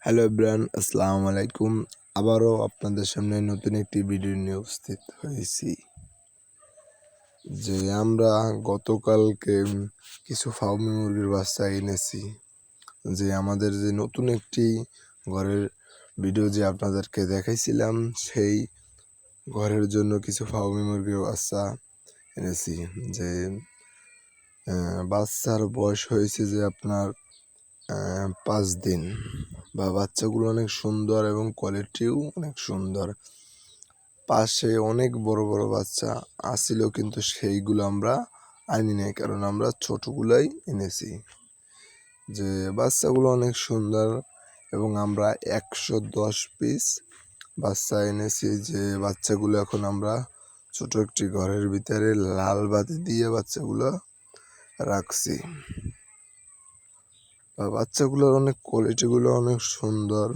Hello everyone, আসসালামু আলাইকুম। আবারও আপনাদের সামনে নতুন একটি ভিডিও নিয়ে উপস্থিত হয়েছি। যে আমরা গতকালকে কিছু ফার্মি মুরগির বাচ্চা এনেছি। যে আমাদের যে নতুন একটি ঘরের ভিডিও যে আপনাদেরকে দেখাইছিলাম, সেই ঘরের জন্য কিছু ফার্মি মুরগির বাচ্চা এনেছি। যে বাচ্চার বয়স হয়েছে যে আপনার 5 দিন। বাচ্চাগুলো অনেক সুন্দর এবং কোয়ালিটিও অনেক সুন্দর। পাশে অনেক বড় বড় বাচ্চা আসছিল, কিন্তু সেইগুলো আমরা আনি নাই, কারণ আমরা ছোটগুলাই এনেছি। যে বাচ্চাগুলো অনেক সুন্দর এবং আমরা 110 পিস বাচ্চা এনেছি। যে বাচ্চাগুলো এখন আমরা ছোট একটি ঘরের ভিতরে লাল বাতি দিয়ে বাচ্চাগুলো রাখছি। বাচ্চাগুলোর অনেক কোয়ালিটিগুলো অনেক সুন্দর।